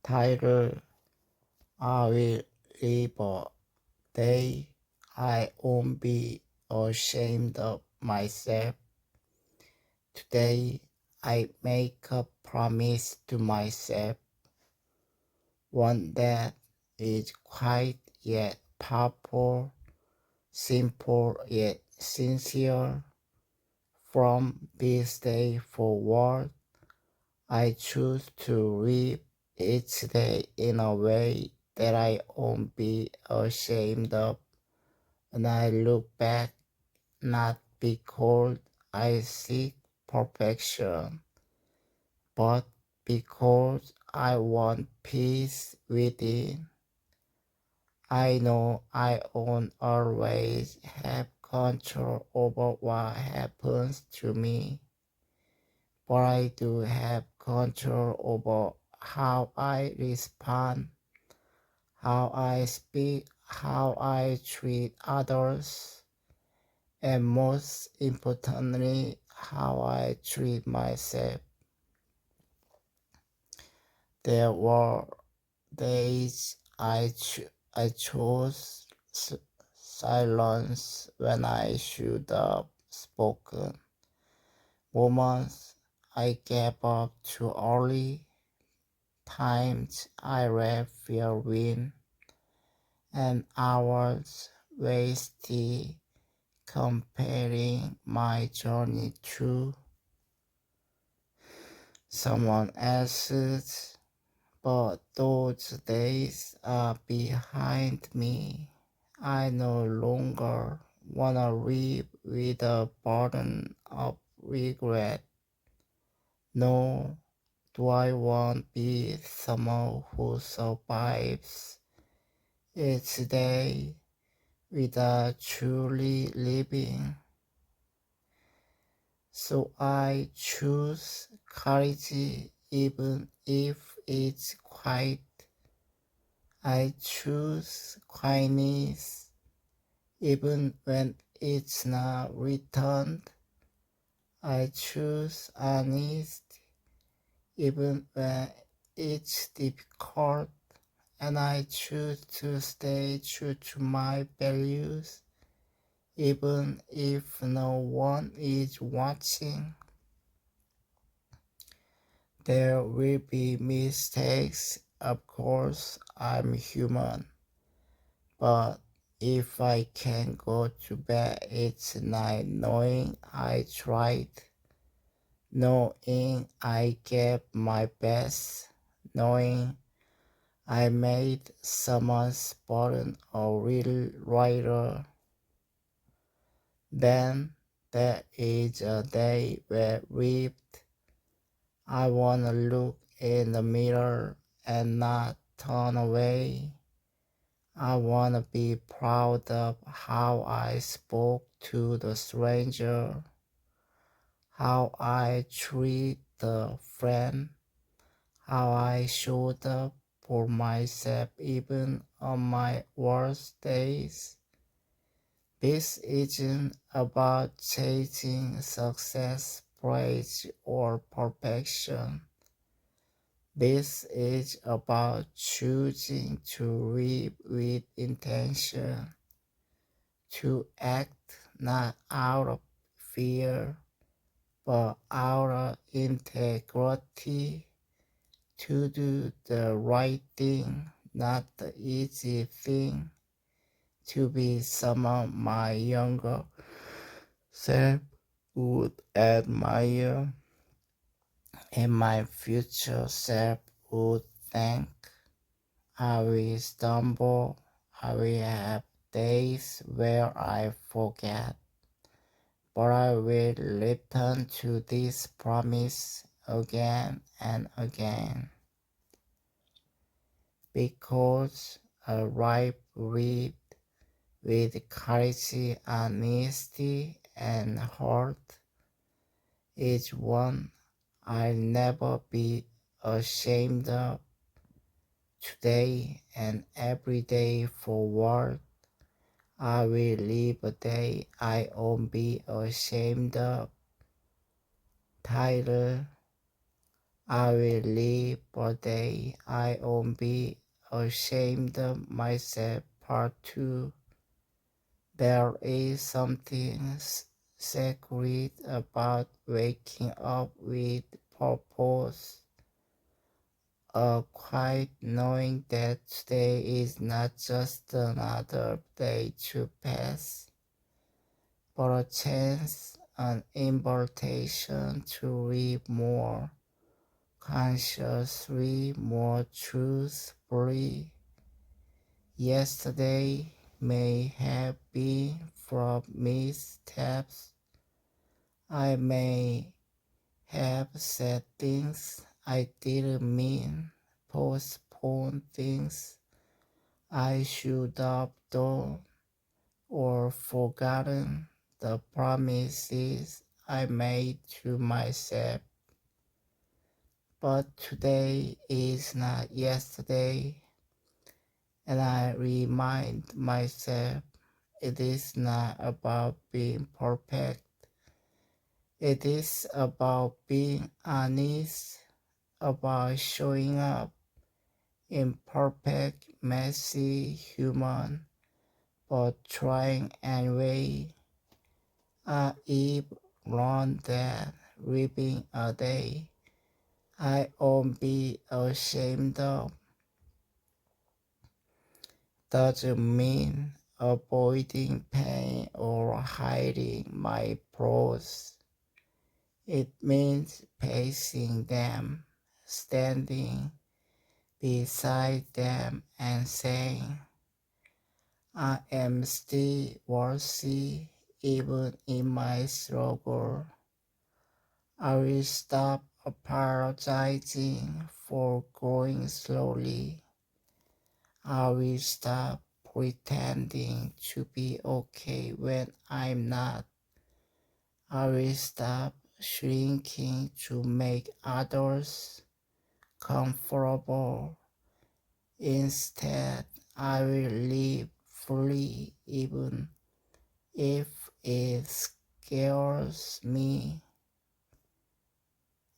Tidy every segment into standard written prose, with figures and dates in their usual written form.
Title: I will live a day I won't be ashamed of myself. Today I make a promise to myself, one that is quiet yet powerful, simple yet sincere. From this day forward, I choose to live each day in a way that I won't be ashamed of when I look back, not because I seek perfection, but because I want peace within. I know I won't always have control over what happens to me, but I do have control over how I respond, how I speak, how I treat others, and most importantly, how I treat myself. There were days I chose silence when I should have spoken. Moments I gave up too early, times I let fear win, and hours wasted comparing my journey to someone else's. But those days are behind me. I no longer wanna live with the burden of regret. No, do I want to be someone who survives each day without truly living. So I choose courage even if it's quiet. I choose kindness even when it's not returned. I choose honesty even when it's difficult. And I choose to stay true to my values even if no one is watching. There will be mistakes, of course, I'm human. But if I can go to bed each night knowing I tried, knowing I gave my best, knowing I made someone's burden a little lighter, then there is a day where lived. I wanna look in the mirror and not turn away. I wanna be proud of how I spoke to the stranger, how I treat the friend, how I showed up for myself even on my worst days. This isn't about chasing success, praise, or perfection. This is about choosing to live with intention, to act not out of fear, but out of integrity, to do the right thing, not the easy thing, to be someone my younger self would admire and my future self would thank. I will stumble, I will have days where I forget, but I will return to this promise again and again. Because a life lived with courage, honesty, and heart is one I'll never be ashamed of. Today and every day forward, I will live a day I won't be ashamed of. Title: I will live a day I won't be ashamed of myself. Part 2. There is something sacred about waking up with purpose, a quiet knowing that today is not just another day to pass, but a chance, an invitation to live more consciously, more truthfully. Yesterday may have been from missteps. I may have said things I didn't mean, postponed things I should have done, or forgotten the promises I made to myself. But today is not yesterday, and I remind myself it is not about being perfect. It is about being honest, about showing up imperfect, messy, human, but trying anyway. I've learned that living a day I won't be ashamed of doesn't mean avoiding pain or hiding my flaws. It means facing them, standing beside them and saying, I am still worthy even in my struggle. I will stop apologizing for going slowly. I will stop pretending to be okay when I'm not. I will stop shrinking to make others comfortable. Instead, I will live fully even if it scares me.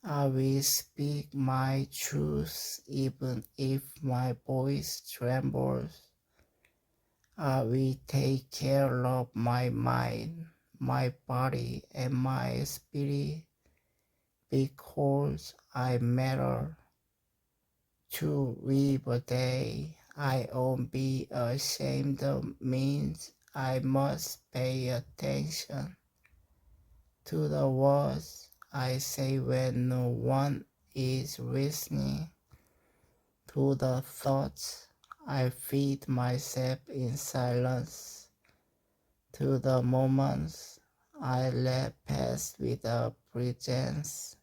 I will speak my truth even if my voice trembles. I will take care of my mind, my body, and my spirit because I matter. To live a day I won't be ashamed of means I must pay attention to the words I say when no one is listening, to the thoughts I feed myself in silence, to the moments I let pass without presence.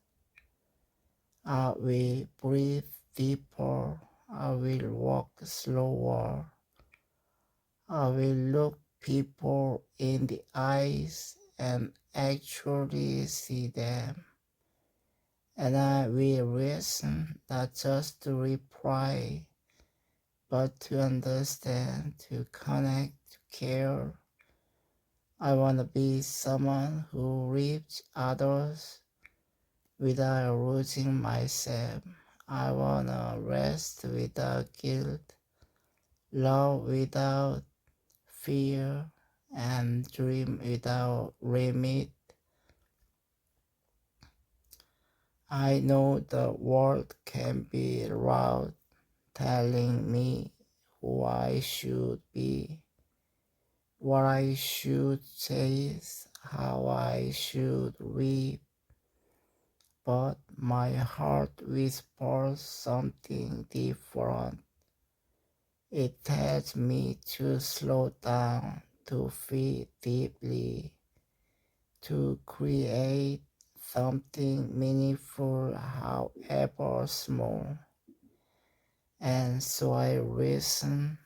I will breathe deeper, I will walk slower, I will look people in the eyes and actually see them. And I will listen not just to reply, but to understand, to connect, to care. I want to be someone who lifts others without losing myself. I want to rest without guilt, love without fear, and dream without limit. I know the world can be loud, telling me who I should be, what I should chase, how I should live. But my heart whispers something different. It tells me to slow down, to feel deeply, to create something meaningful, however small. And so I listen,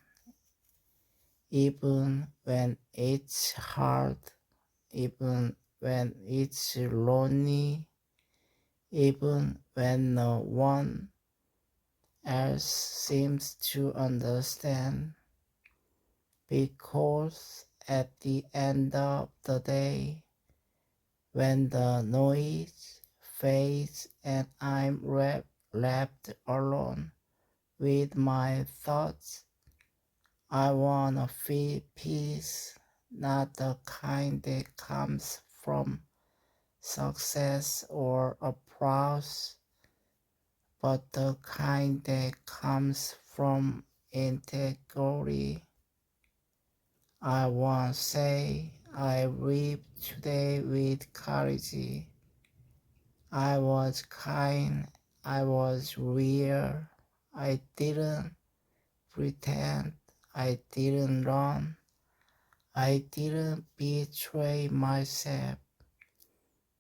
even when it's hard, even when it's lonely, even when no one else seems to understand, because at the end of the day, when the noise fades and I'm left with my thoughts. I wanna feel peace, not the kind that comes from success or applause, but the kind that comes from integrity. I want to say I live today with courage. I was kind, I was real, I didn't pretend, I didn't run, I didn't betray myself.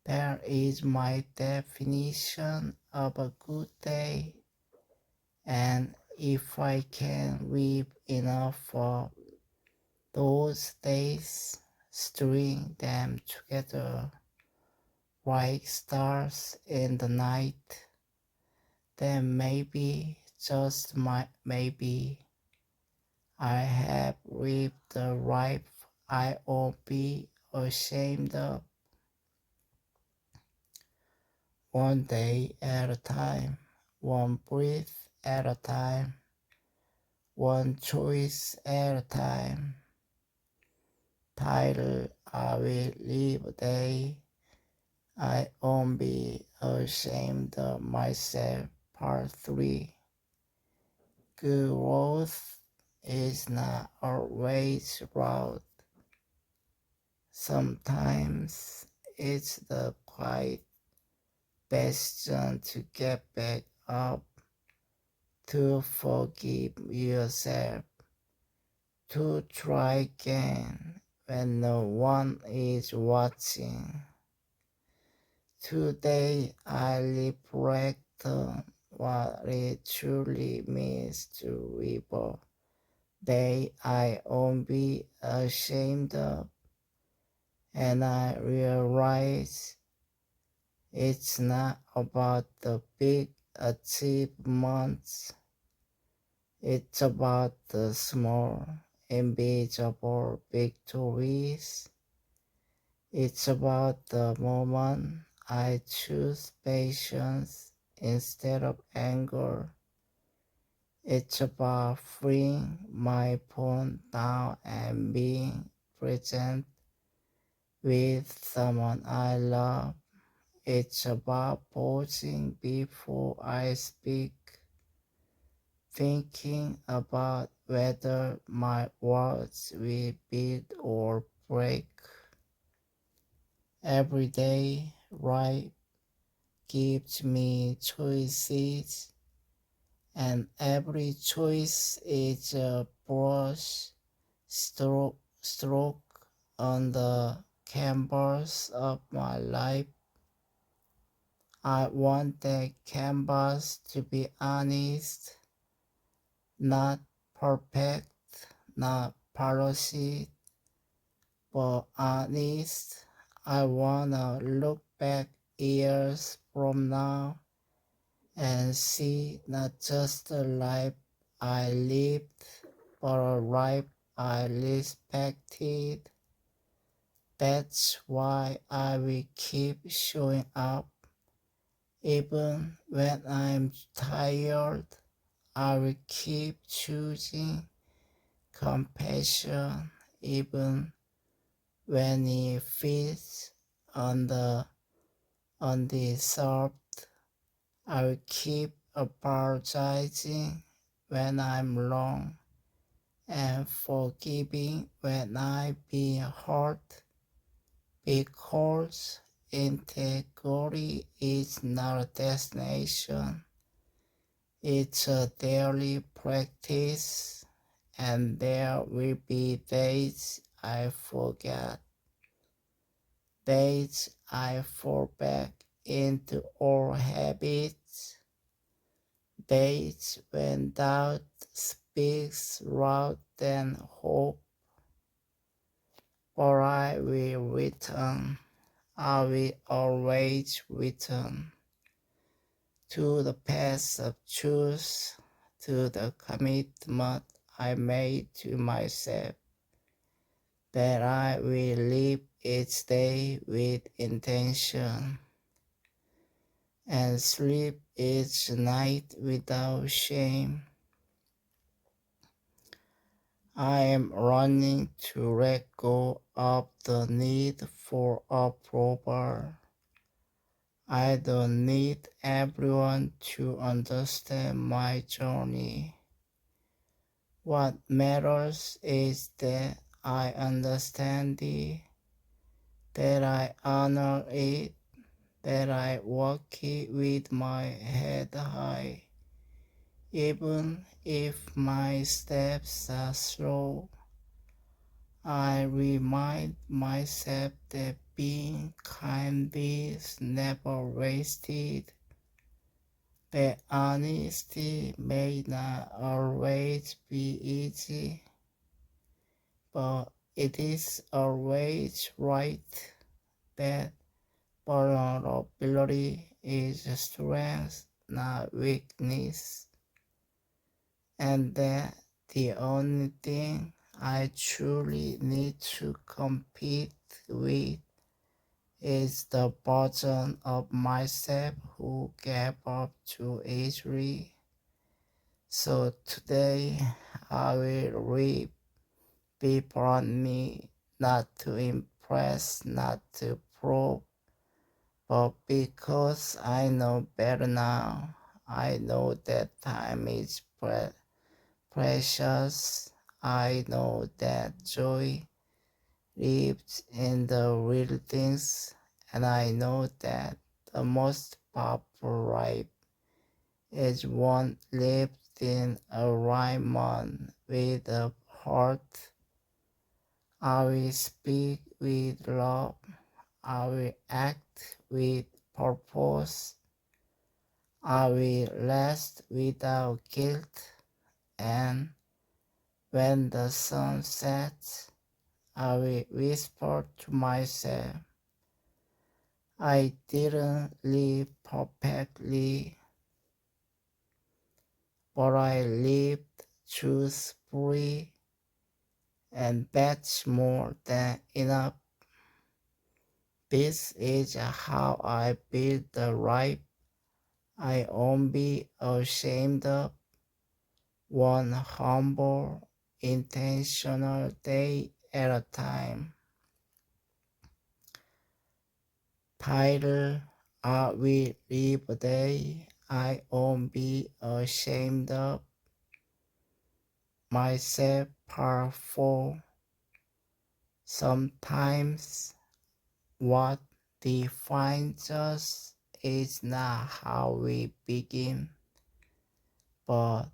That is my definition of a good day. And if I can live enough for those days, string them together like stars in the night, then maybe, just maybe, I have lived the life I won't be ashamed of. One day at a time, one breath at a time, one choice at a time. Title I will live a day I won't be ashamed of myself. Part 3. Growth is not always loud. Sometimes it's the quiet bastion to get back up, to forgive yourself, to try again when no one is watching. Today I reflect on what it truly means to live a day I won't be ashamed of, and I realize it's not about the big achievements, it's about the small, invisible victories. It's about the moment I choose patience instead of anger. It's about freeing my phone down and being present with someone I love. It's about pausing before I speak, thinking about whether my words will build or break. Every day, right, gives me choices, and every choice is a brush stroke on the canvas of my life. I want that canvas to be honest, not perfect, not polished, but honest. I wanna look back years from now and see not just the life I lived, but a life I respected. That's why I will keep showing up. Even when I'm tired, I will keep choosing compassion, even when it feels undeserved. I will keep apologizing when I'm wrong and forgiving when I've been hurt, because integrity is not a destination, it's a daily practice, and there will be days I forget, days I fall back into old habits, days when doubt speaks louder than hope. But I will return, I will always return to the path of truth, to the commitment I made to myself, that I will live each day with intention and sleep each night without shame. I am running to let go of the need for approval. I don't need everyone to understand my journey. What matters is that I understand it, that I honor it, that I walk it with my head high. Even if my steps are slow, I remind myself that being kind is never wasted, that honesty may not always be easy, but it is always right, that vulnerability is strength, not weakness, and that the only thing I truly need to compete with is the version of myself who gave up too easily. So today I will be upon me, not to impress, not to prove, but because I know better now. I know that time is precious. I know that joy lives in the little things, and I know that the most powerful life is one lived in alignment with the heart. I will speak with love. I will act with purpose. I will rest without guilt. And when the sun sets, I will whisper to myself, I didn't live perfectly, but I lived truthfully, and that's more than enough. This is how I build the life I won't be ashamed of, one humble, intentional day at a time. Title, I will live a day I won't be ashamed of, myself part 4. Sometimes what defines us is not how we begin, but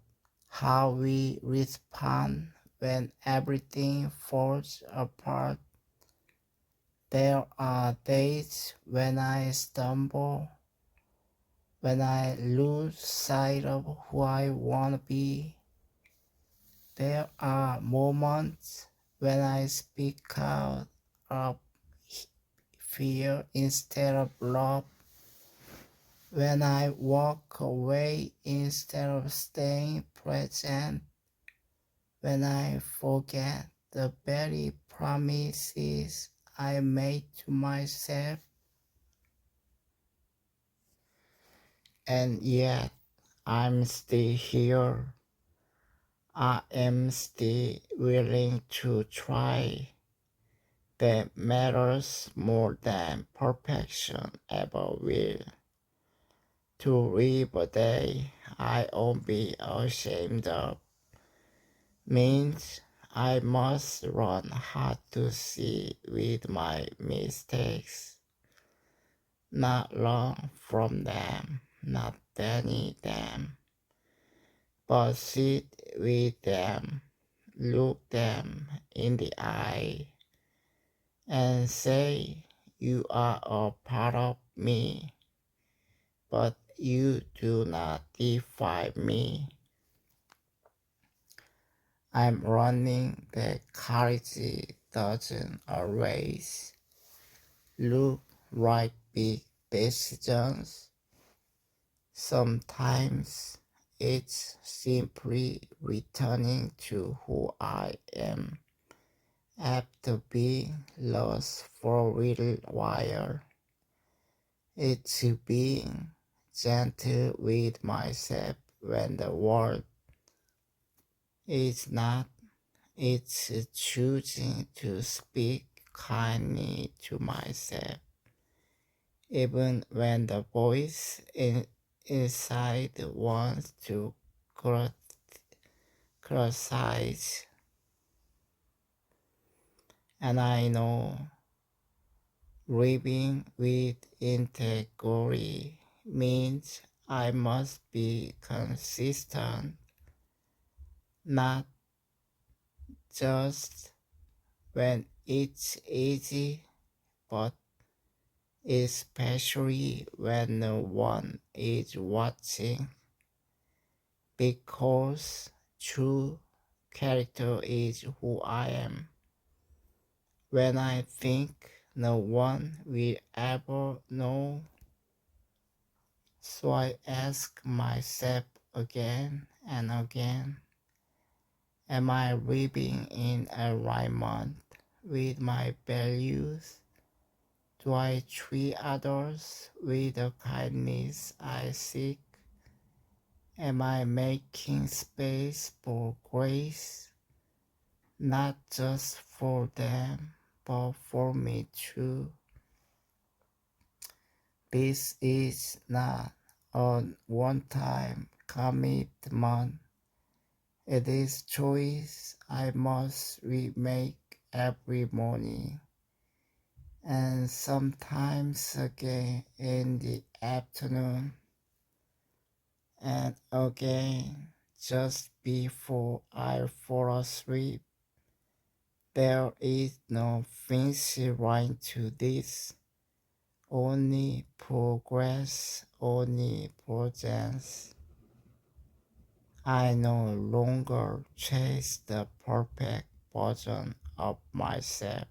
how we respond when everything falls apart. There are days when I stumble, when I lose sight of who I want to be. There are moments when I speak out of fear instead of love, when I walk away instead of staying present, when I forget the very promises I made to myself, and yet I'm still here. I am still willing to try. That matters more than perfection ever will. To live a day I won't be ashamed of means I must learn how to see with my mistakes, not learn from them, not deny them, but sit with them, look them in the eye, and say, you are a part of me, but you do not define me. I'm running that courage doesn't always look like big decisions. Sometimes it's simply returning to who I am after being lost for a little while. It's being gentle with myself when the world is not. It's choosing to speak kindly to myself, even when the voice inside wants to criticize. And I know living with integrity means I must be consistent, not just when it's easy, but especially when no one is watching, because true character is who I am. When I think no one will ever know, so I ask myself again and again, am I living in alignment with my values? Do I treat others with the kindness I seek? Am I making space for grace, not just for them, but for me too? This is not a one-time commitment. It is choice I must remake every morning, and sometimes again in the afternoon, and again just before I fall asleep. There is no fancy right to this, only progress, only progress. I no longer chase the perfect version of myself.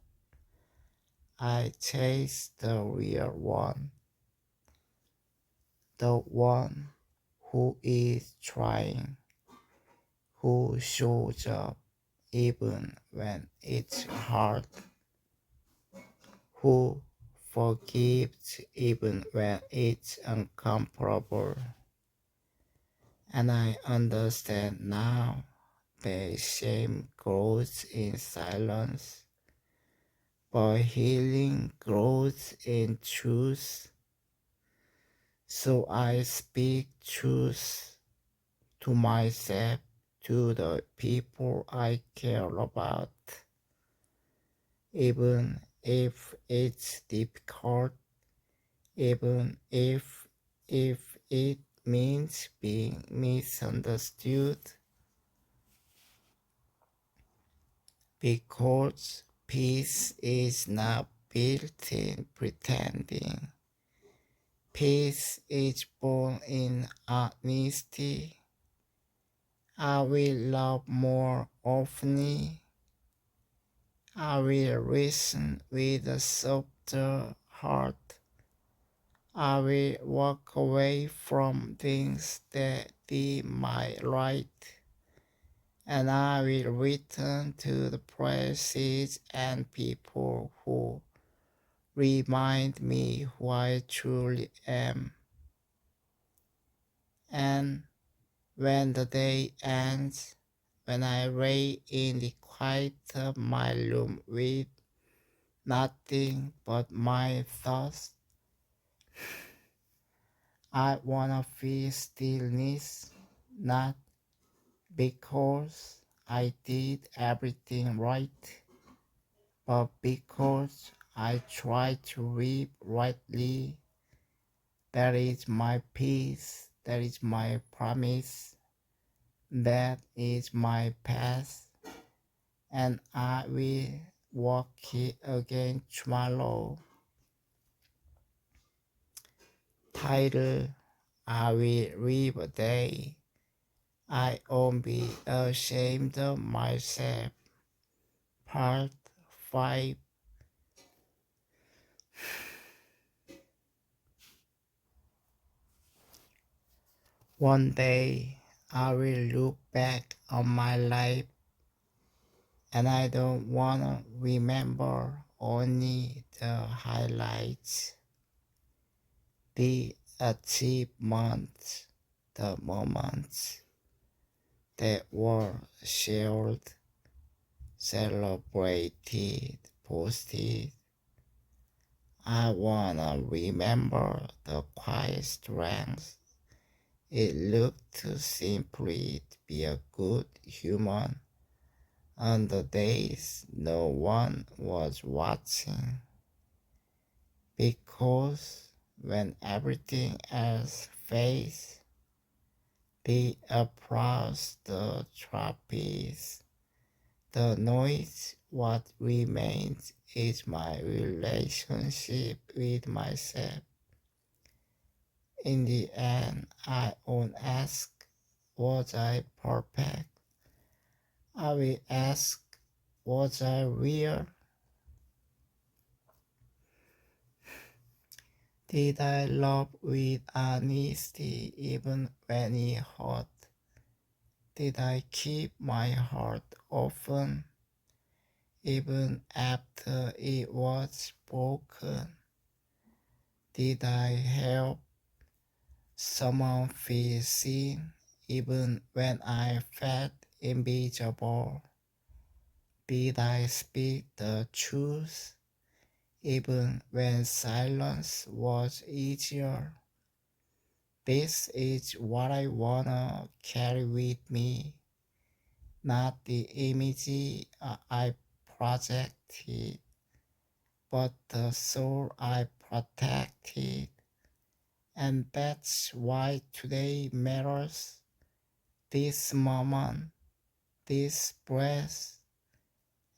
I chase the real one, the one who is trying, who shows up even when it's hard, who forgives even when it's uncomfortable. And I understand now that shame grows in silence, but healing grows in truth. So I speak truth to myself, to the people I care about, even if it's difficult, even if it means being misunderstood, because peace is not built in pretending. Peace is born in honesty. I will love more often. I will listen with a softer heart. I will walk away from things that dim my light, and I will return to the places and people who remind me who I truly am. And when the day ends, when I lay in the quiet of my room with nothing but my thoughts, I wanna feel stillness, not because I did everything right, but because I tried to live rightly. That is my peace, that is my promise, that is my path, and I will walk it again tomorrow. Title: I will live a day I won't be ashamed of myself. Part 5. One day I will look back on my life, and I don't wanna remember only the highlights, the achievements, the moments that were shared, celebrated, posted. I wanna remember the quiet strength it looked to simply be a good human on the days no one was watching. Because when everything else fades, the applause, the trapeze, the noise, what remains is my relationship with myself. In the end, I won't ask, was I perfect? I will ask, was I real? Did I love with honesty even when it hurt? Did I keep my heart open even after it was broken? Did I help someone feel seen even when I felt invisible? Did I speak the truth even when silence was easier? This is what I wanna carry with me, not the image I projected, but the soul I protected. And that's why today matters. This moment, this breath,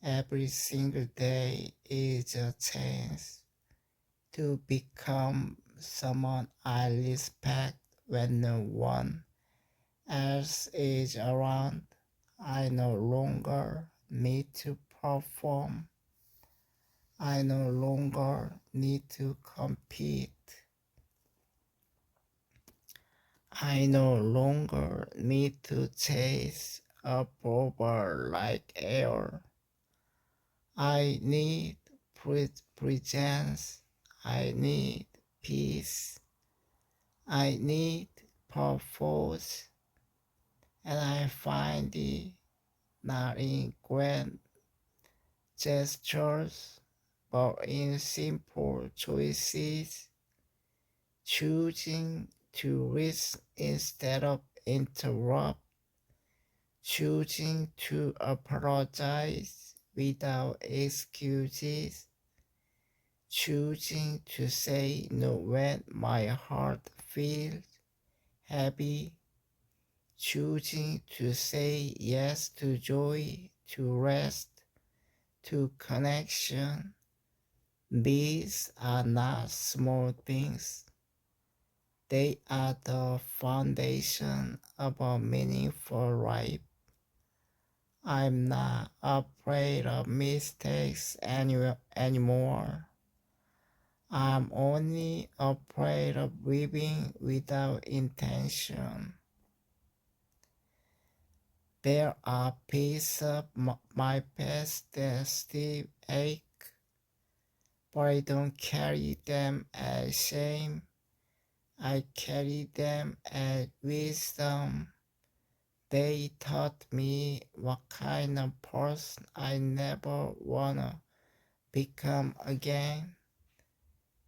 every single day is a chance to become someone I respect when no one else is around. I no longer need to perform. I no longer need to compete. I no longer need to chase approval like air. I need presence. I need peace. I need purpose. And I find it not in grand gestures, but in simple choices, choosing to risk instead of interrupt, choosing to apologize without excuses, choosing to say no when my heart feels heavy, choosing to say yes to joy, to rest, to connection. These are not small things. They are the foundation of a meaningful life. I'm not afraid of mistakes anymore. I'm only afraid of living without intention. There are pieces of my past that still ache, but I don't carry them as shame. I carry them as wisdom. They taught me what kind of person I never wanna become again.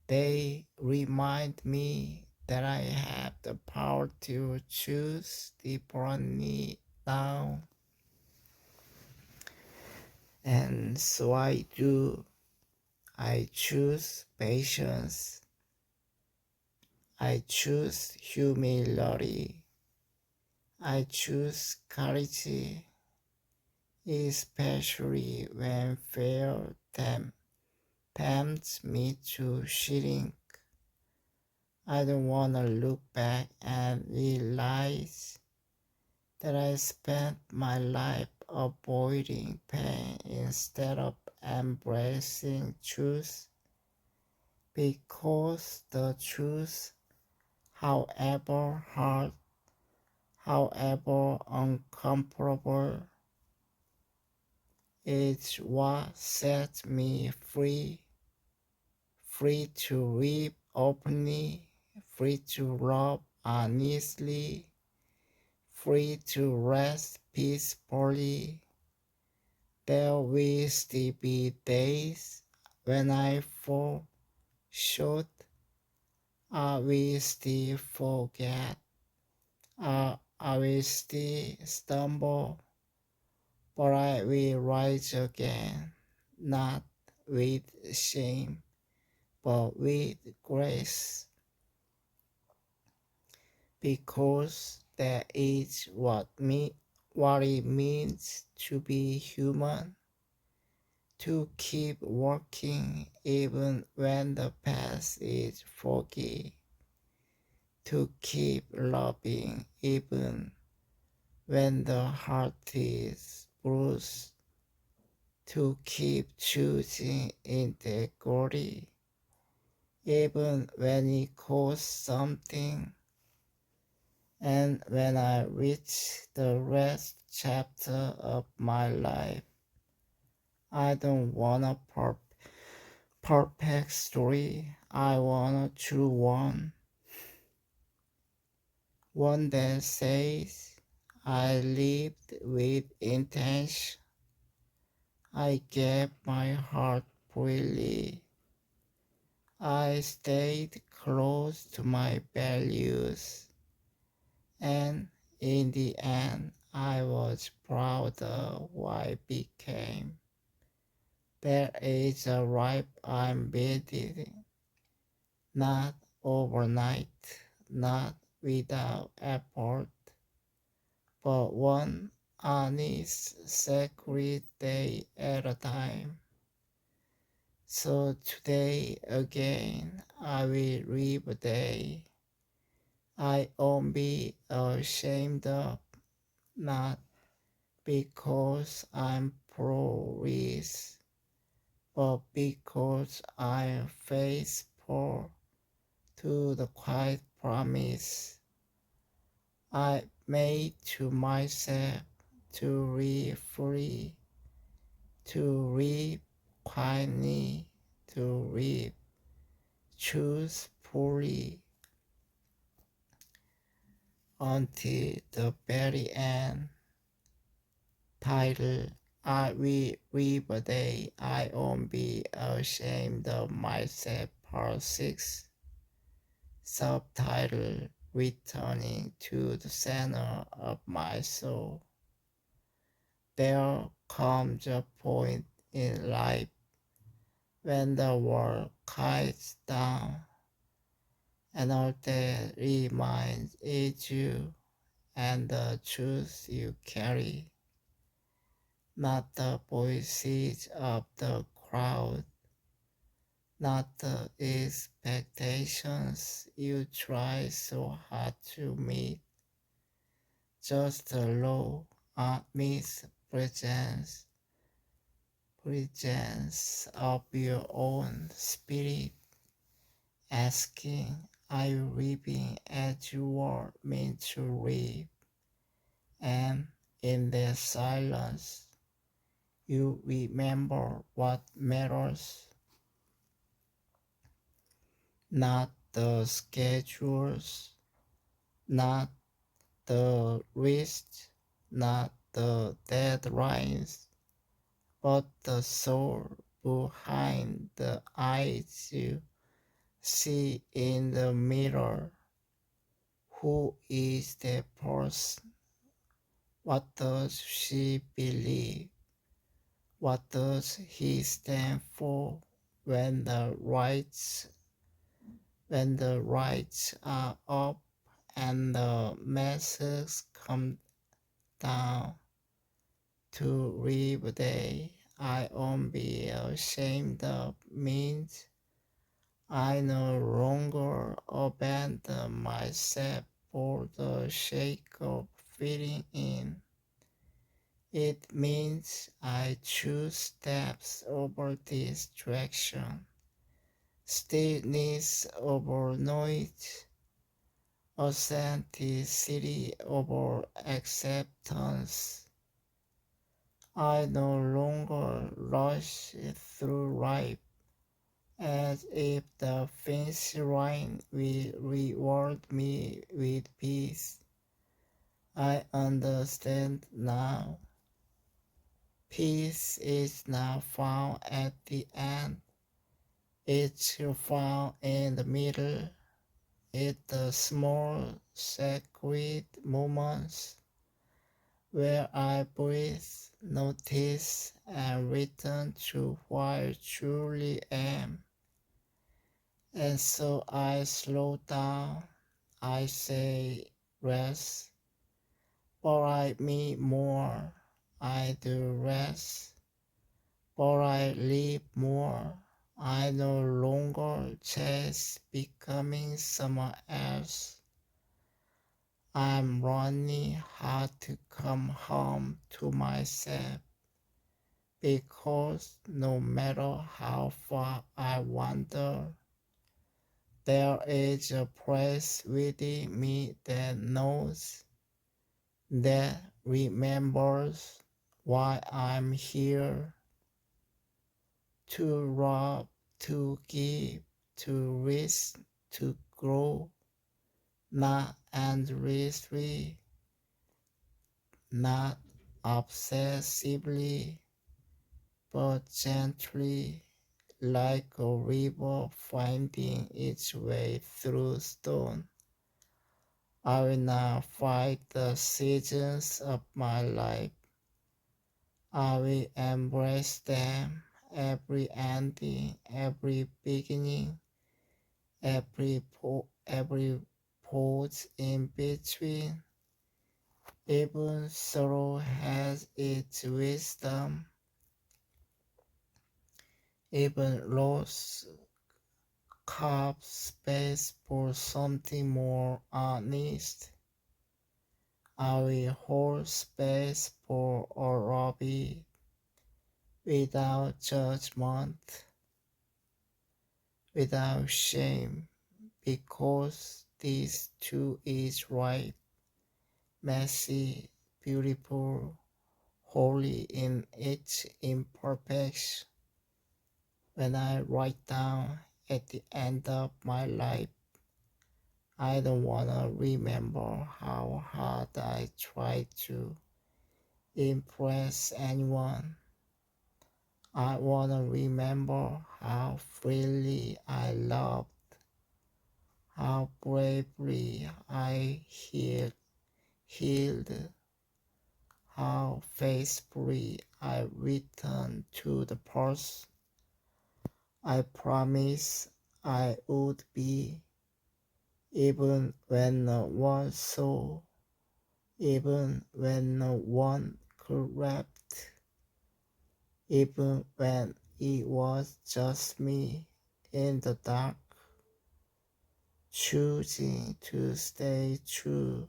They remind me that I have the power to choose differently now. And so I do. I choose patience. I choose humility. I choose courage, especially when fear tempts me to shrink. I don't want to look back and realize that I spent my life avoiding pain instead of embracing truth, because the truth, however hard, however uncomfortable, is what sets me free, free to live openly, free to love honestly, free to rest peacefully. There will still be days when I fall short. I will still forget. I will still stumble, but I will rise again, not with shame, but with grace, because that is what it means to be human, to keep working even when the past is foggy, to keep loving even when the heart is bruised, to keep choosing integrity even when it costs something. And when I reach the rest chapter of my life, I don't want a perfect story. I want a true one that says I lived with intention. I gave my heart freely. I stayed close to my values. And in the end, I was proud of who I became. There is a ripe I'm building, not overnight, not without effort, but one honest, sacred day at a time. So today again, I will live a day I won't be ashamed of, not because I'm pro-risk, but because I'm faithful to the quiet promise I made to myself to live free, to live quietly, to live truthfully until the very end. Title: I will live a day I won't be ashamed of myself, Part 6. Subtitle: Returning to the center of my soul. There comes a point in life when the world quiets down and all that remains is you and the truth you carry, not the voices of the crowd, not the expectations you try so hard to meet, just the low, honest presence of your own spirit, asking, are you living as you were meant to live? And in the silence, you remember what matters, not the schedules, not the risks, not the deadlines, but the soul behind the eyes you see in the mirror. Who is that person? What does she believe? What does he stand for when the lights are up and the masks come down? To live a day I won't be ashamed of means I no longer abandon myself for the sake of fitting in. It means I choose steps over distraction, stillness over noise, authenticity over acceptance. I no longer rush through life as if the finish line will reward me with peace. I understand now. Peace is not found at the end, it's found in the middle. It's the small sacred moments where I breathe, notice, and return to who I truly am. And so I slow down, I say rest, for I me more, I do rest, for I live more. I no longer chase becoming someone else. I'm running hard to come home to myself because no matter how far I wander, there is a place within me that knows, that remembers why I'm here, to rob, to give, to risk, to grow, not endlessly, not obsessively, but gently, like a river finding its way through stone. I will not fight the seasons of my life. I will embrace them, every ending, every beginning, every pause in between. Even sorrow has its wisdom. Even loss carves space for something more honest. I will hold space for all of it without judgment, without shame, because this too is right, messy, beautiful, holy in its imperfection. When I write down at the end of my life, I don't wanna remember how hard I tried to impress anyone. I wanna remember how freely I loved, how bravely I healed, how faithfully I returned to the person I promised I would be, even when no one saw, even when no one could correct, even when it was just me in the dark, choosing to stay true.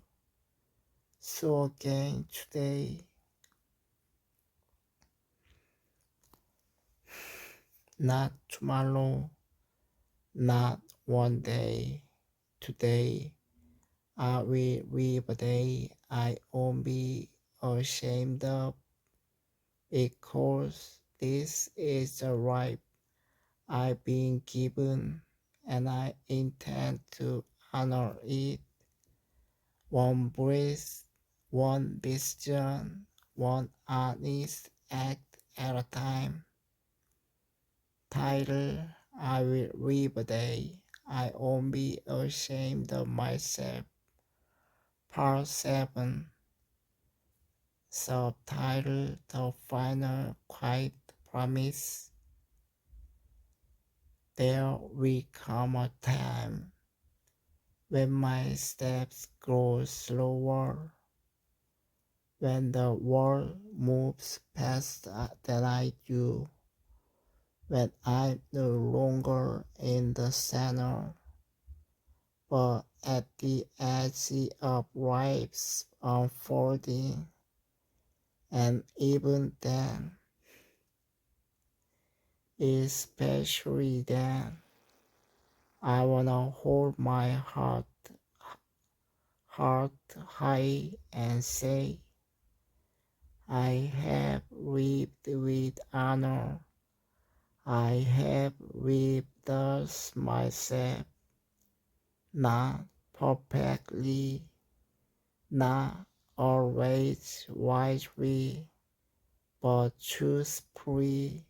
So again today, not tomorrow, not one day, today, I will live a day I won't be ashamed of, because this is the right I've been given, and I intend to honor it. One breath, one decision, one honest act at a time. Title: I will live a day I won't be ashamed of myself. Part 7. Subtitle: The Final Quiet Promise. There will come a time when my steps grow slower, when the world moves past than I do, when I'm no longer in the center, but at the edge of life's unfolding. And even then, especially then, I wanna hold my heart high and say, I have lived with honor. I have lived thus myself, not perfectly, not always wisely, but choose free,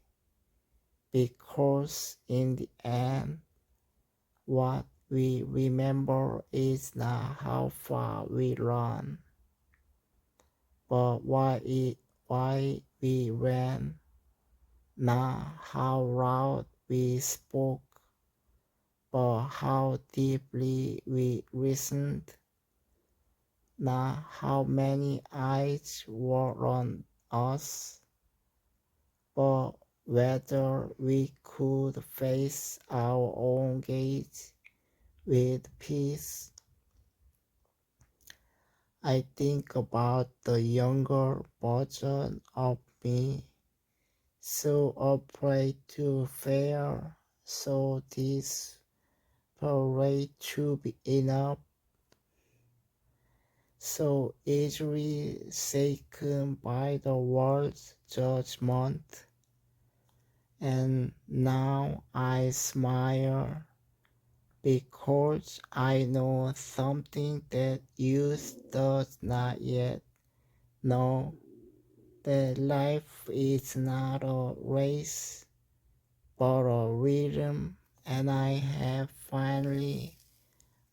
because in the end, what we remember is not how far we run, but why we ran, not how loud we spoke, but how deeply we listened, not how many eyes were on us, but whether we could face our own gaze with peace. I think about the younger version of me, so afraid to fail, so desperate to be enough, so easily shaken by the world's judgment. And now I smile because I know something that youth does not yet know, that life is not a race but a rhythm, and I have finally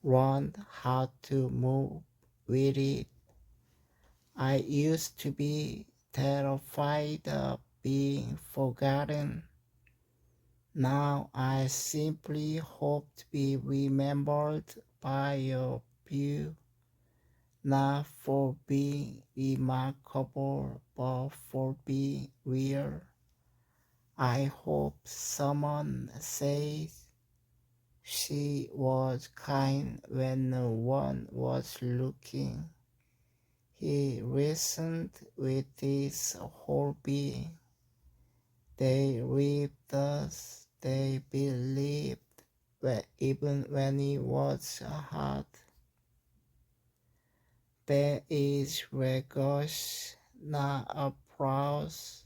learned how to move with it. I used to be terrified of being forgotten. Now I simply hope to be remembered by a few, not for being remarkable, but for being real. I hope someone says she was kind when no one was looking. He listened with his whole being. They lived us, they believed even when it was hard. There is regosh, not applause,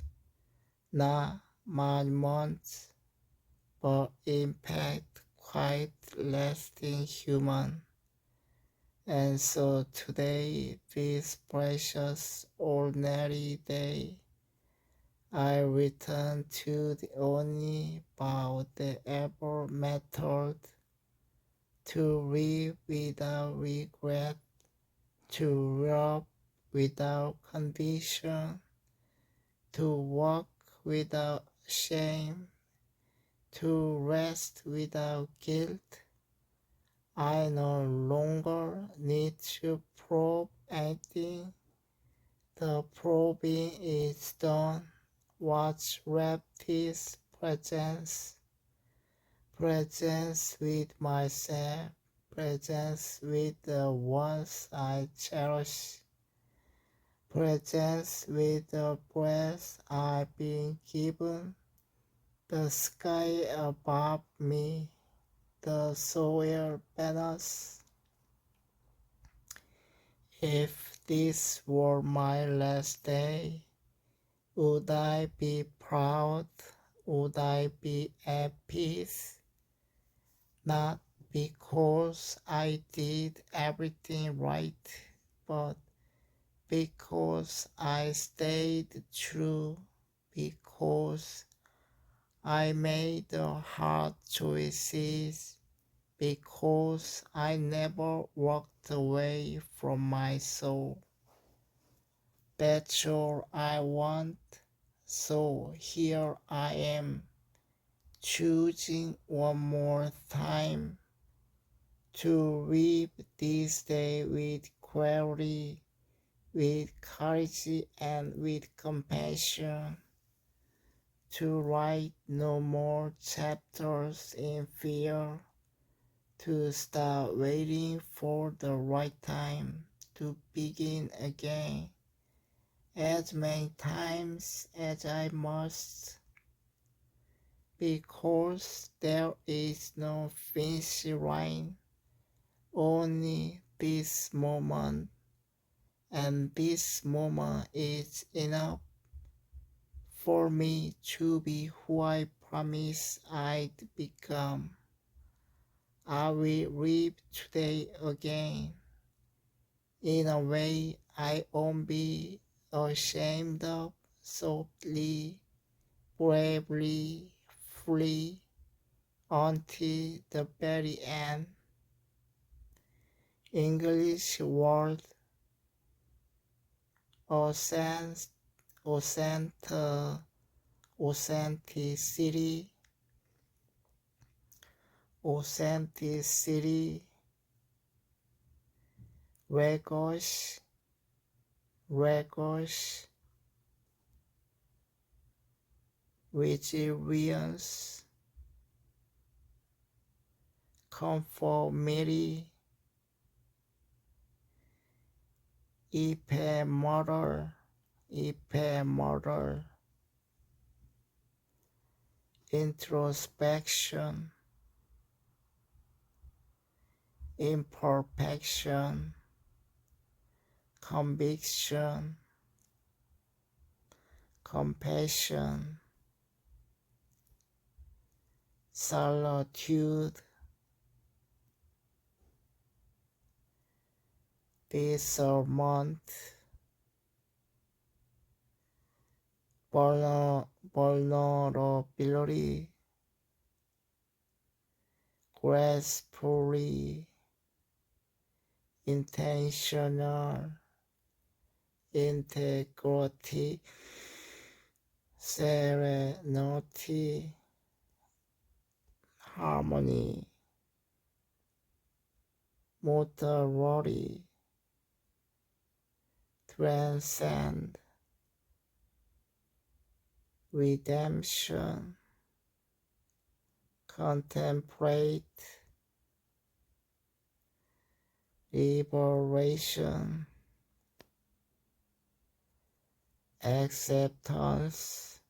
not monuments, but impact, quite lasting human. And so today, this precious ordinary day, I return to the only vow that ever mattered, to live without regret, to love without condition, to walk without shame, to rest without guilt. I no longer need to prove anything. The probing is done. What's left is presence. Presence with myself. Presence with the ones I cherish. Presence with the breath I've been given. The sky above me. The soil beneath. If this were my last day, would I be proud? Would I be at peace? Not because I did everything right, but because I stayed true, because I made the hard choices, because I never walked away from my soul. That's all I want. So here I am, choosing one more time to live this day with clarity, with courage, and with compassion, to write no more chapters in fear, to start waiting for the right time to begin again, as many times as I must, because there is no finish line, only this moment, and this moment is enough for me to be who I promised I'd become. I will live today again in a way I won't be ashamed of, softly, bravely, free, until the very end. English word authentic, authenticity, authenticity, records, records, resilience, conformity, ephemeral, ephemeral, introspection, imperfection, conviction, compassion, solitude, discernment, vulnerability, gracefully, intentional, integrity, serenity, harmony, mortality, transcend, redemption, contemplate, liberation, acceptance,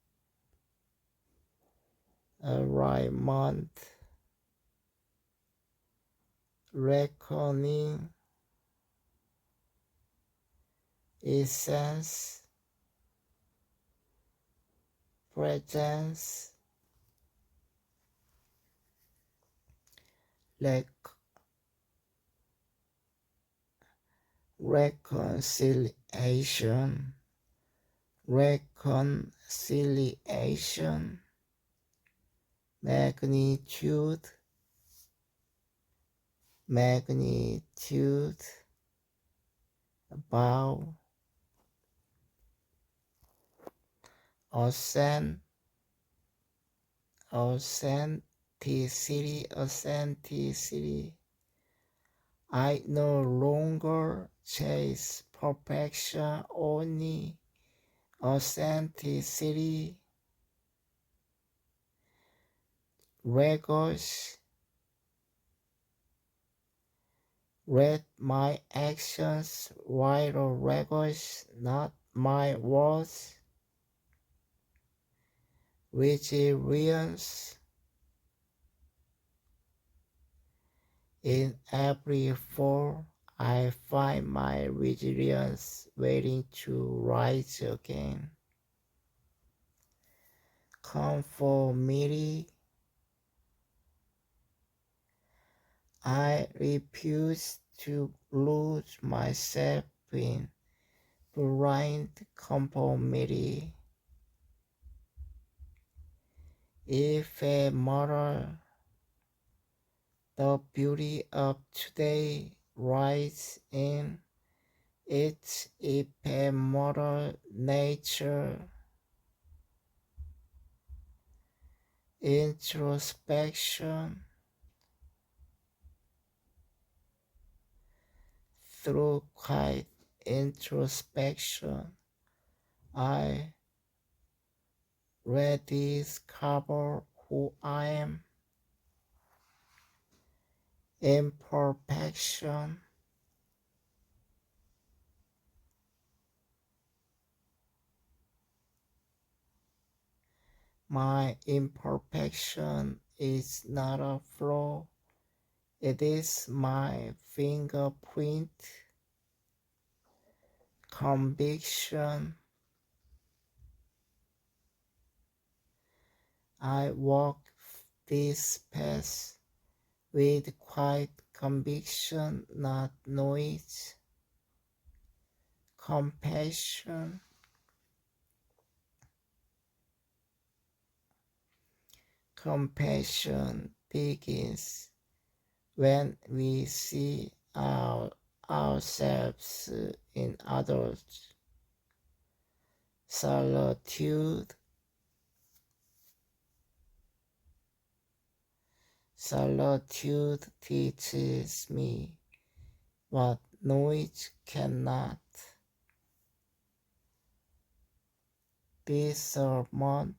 alignment, reckoning, essence, presence, reconciliation, reconciliation, magnitude, magnitude, bow, ascent, authenticity, authenticity. I no longer chase perfection, only authenticity. Records, read my actions, vital records, not my words. Resilience, in every fall, I find my resilience waiting to rise again. Conformity, I refuse to lose myself in blind conformity. Ephemeral, the beauty of today lies in its ephemeral nature. Introspection, through quiet introspection, I rediscover who I am. Imperfection, my imperfection is not a flaw, it is my fingerprint. Conviction, I walk this path with quiet conviction, not noise. Compassion, Compassion begins when we see ourselves in others. Solitude teaches me what noise cannot. Discernment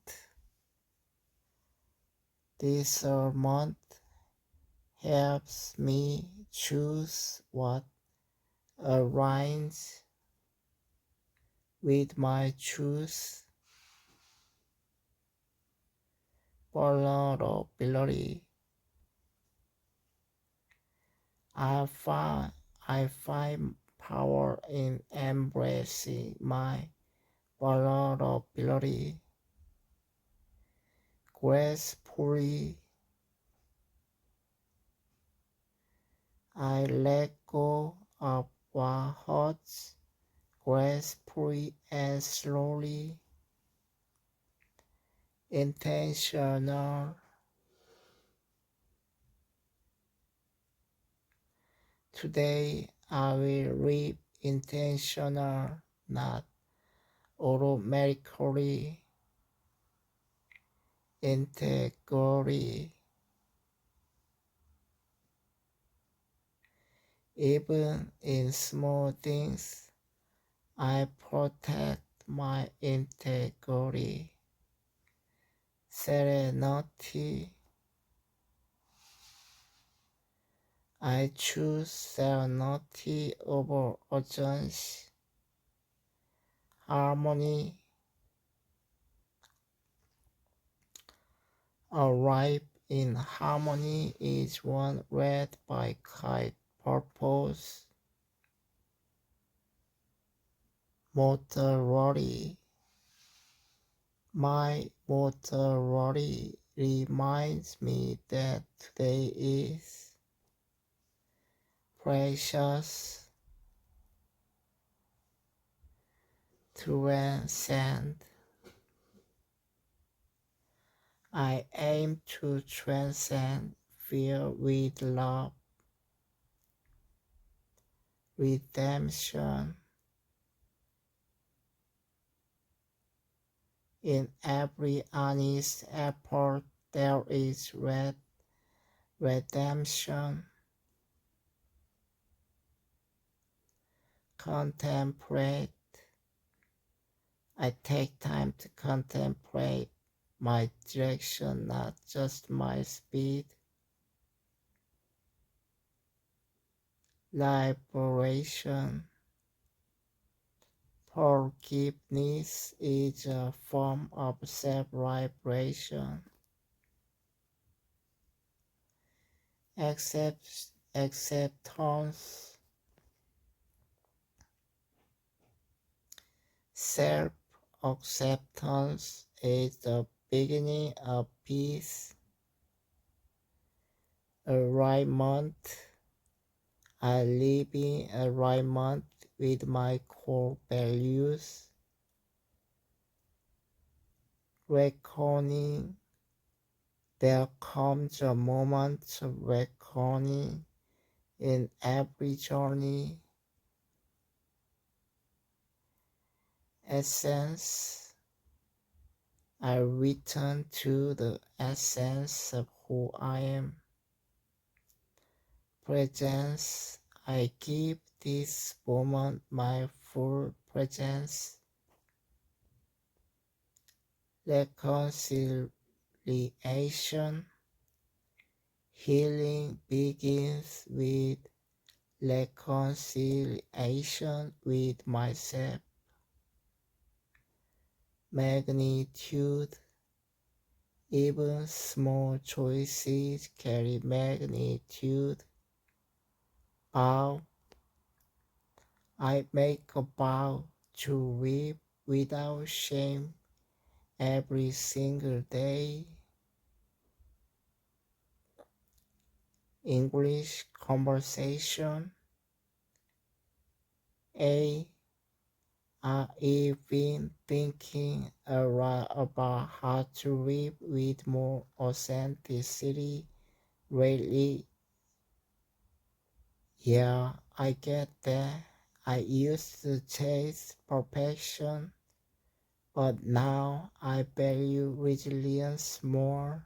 helps me choose what aligns with my truth. Vulnerability. I find power in embracing my vulnerability gracefully. I let go of what hurts gracefully and slowly. Intentional. Today I will live intentional, not automatically. Integrity. Even in small things, I protect my integrity. Serenity. I choose serenity over urgency. Harmony. A life in harmony is one led by kind purpose. Mortality. My mortality reminds me that today is precious. Transcend. I aim to transcend fear with love, redemption. In every honest effort there is redemption. Contemplate. I take time to contemplate my direction, not just my speed. Liberation. Forgiveness is a form of self-liberation. Acceptance. Self-acceptance is the beginning of peace. Alignment. I live in alignment with my core values. Reckoning. There comes a moment of reckoning in every journey. Essence. I return to the essence of who I am. Presence. I give this moment my full presence. Reconciliation. Healing begins with reconciliation with myself. Magnitude. Even small choices carry magnitude. Vow. I make a vow to live without shame every single day. English conversation. A. I've been thinking a lot about how to live with more authenticity lately. Yeah, I get that. I used to chase perfection, but now I value resilience more.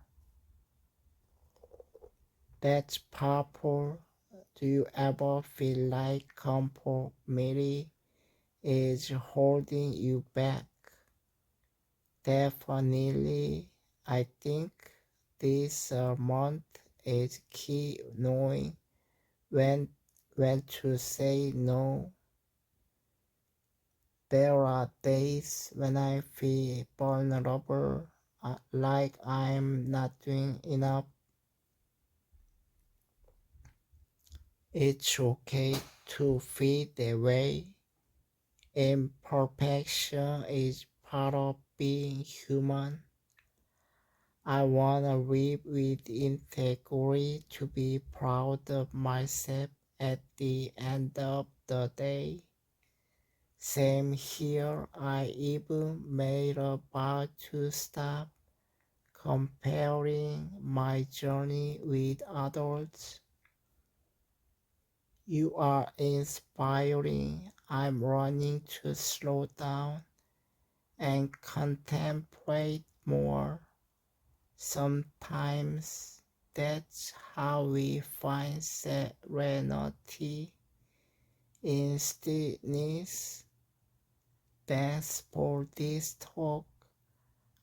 That's powerful. Do you ever feel like conformity is holding you back? Definitely, I think this month is key knowing when when to say no. There are days when I feel vulnerable, like I'm not doing enough. It's okay to feel that way. Imperfection is part of being human. I wanna live with integrity to be proud of myself at the end of the day. Same here, I even made a vow to stop comparing my journey with others. You are inspiring. I'm running to slow down and contemplate more. Sometimes that's how we find serenity in stillness. Thanks for this talk.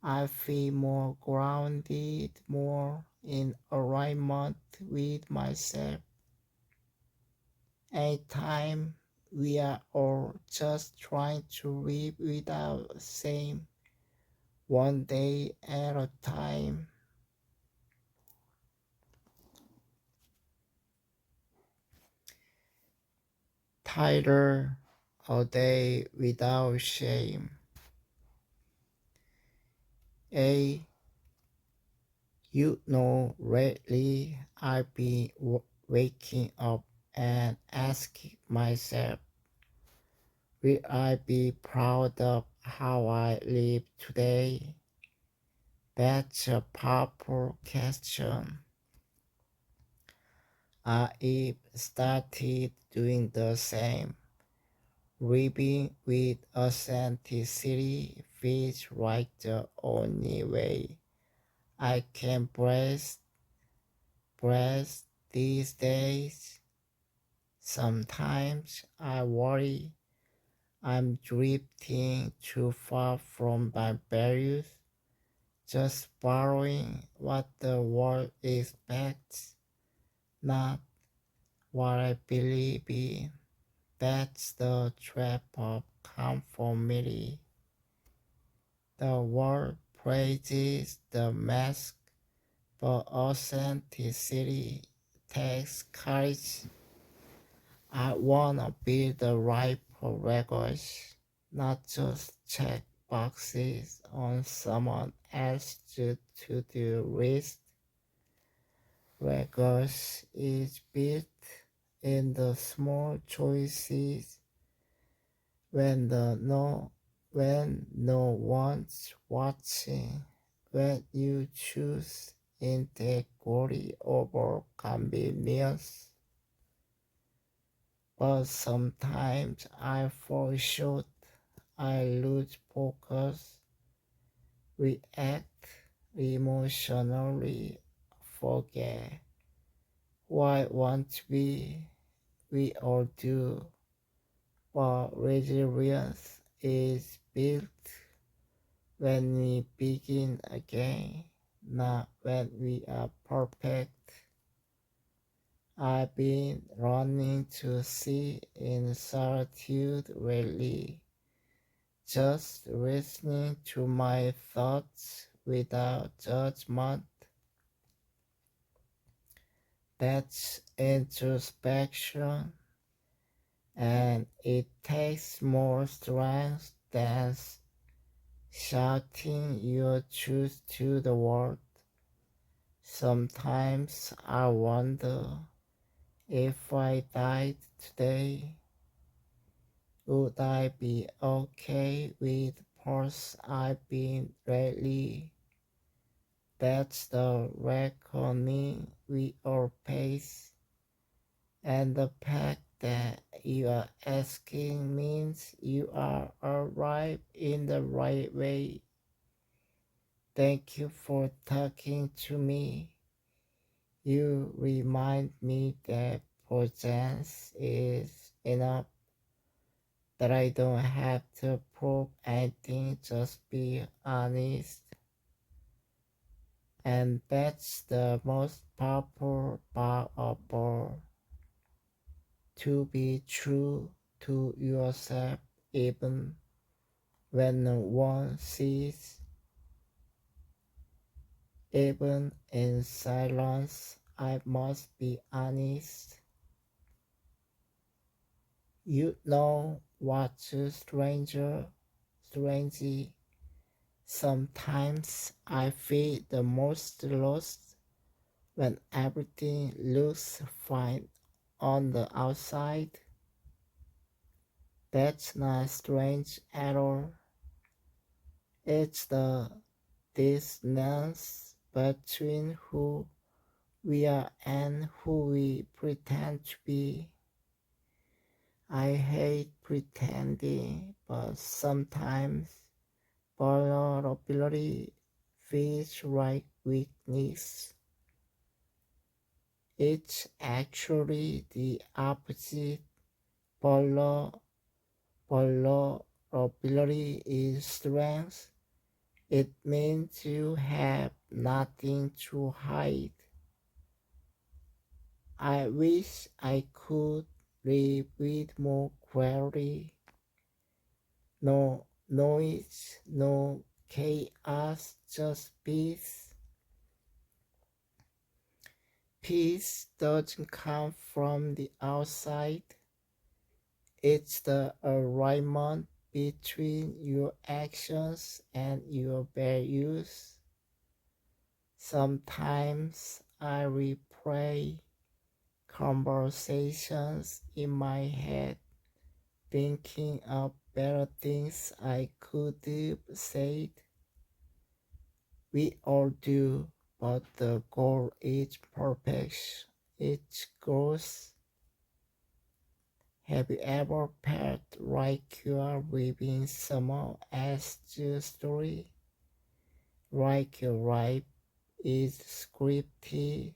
I feel more grounded, more in alignment with myself. Anytime we are all just trying to live without shame, one day at a time. Tighter, a day without shame. A, lately I've been waking up and asking myself, will I be proud of how I live today? That's a powerful question. I've started doing the same. Living with authenticity feels like the only way I can breathe these days. Sometimes I worry I'm drifting too far from my values, just following what the world expects, not what I believe in. That's the trap of conformity. The world praises the mask, but authenticity takes courage. I wanna be the right progress, not just check boxes on someone else's to-do list. Progress is built in the small choices when no one's watching, when you choose integrity over convenience. But sometimes I fall short. I lose focus, react emotionally, forget who I want to be. We all do, but resilience is built when we begin again, not when we are perfect. I've been running to see in solitude lately, just listening to my thoughts without judgment. That's introspection, and it takes more strength than shouting your truth to the world. Sometimes I wonder if I died today, Would I be okay with parts I've been lately? That's the reckoning we all face, and the fact that you are asking means you are arrived in the right way. Thank you for talking to me. You remind me that presence is enough, that I don't have to prove anything, just be honest. And that's the most powerful part of all, to be true to yourself even when no one sees, even in silence. I must be honest. You know what's strangely, sometimes I feel the most lost when everything looks fine on the outside. That's not strange at all. It's the dissonance between who we are and who we pretend to be. I hate pretending, but sometimes vulnerability feels like weakness. It's actually the opposite. Vulner- Vulnerability is strength. It means you have nothing to hide. I wish I could live with more clarity. No noise, no chaos, just peace. Peace doesn't come from the outside. It's the alignment between your actions and your values. Sometimes I replay conversations in my head, thinking of better things I could have said. We all do, but the goal is perfection. It's growth. Have you ever felt like you are living someone else's story? Like your life is scripted?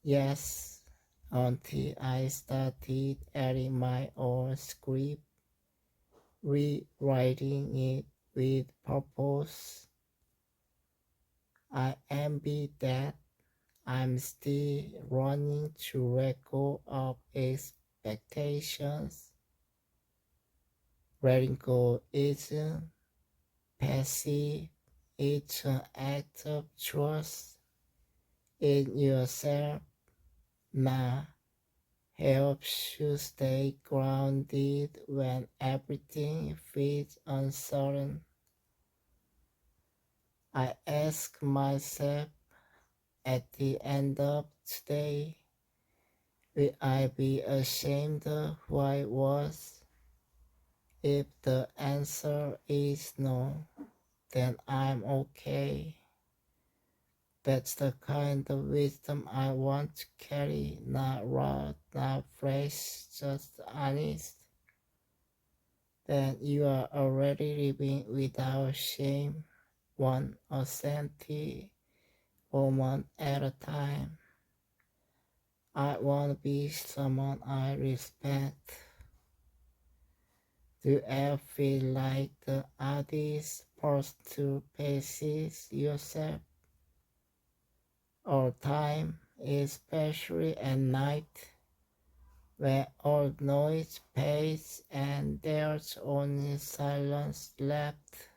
Yes, until I started adding my own script, rewriting it with purpose. I envy that. I'm still running to let go of expectations. Letting go isn't passive, it's an act of trust in yourself. Now helps you stay grounded when everything feels uncertain. I ask myself at the end of today, will I be ashamed of who I was? If the answer is no, then I'm okay. That's the kind of wisdom I want to carry, not raw, not fresh, just honest. Then you are already living without shame, one authentic moment at a time. I want to be someone I respect. Do you ever feel like the artist forced to pace yourself all time, especially at night, where all noise fades and there's only silence left?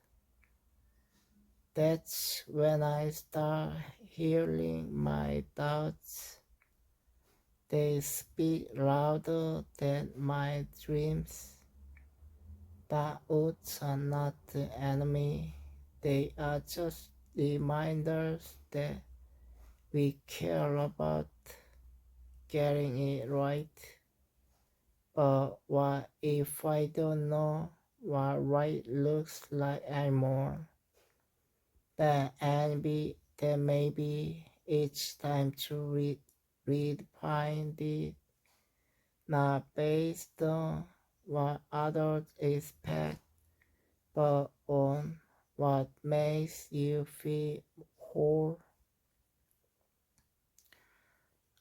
That's when I start hearing my thoughts. They speak louder than my dreams. Doubts are not the enemy, they are just reminders that we care about getting it right. But what if I don't know what right looks like anymore? Then maybe it's time to redefine it, not based on what others expect, but on what makes you feel whole.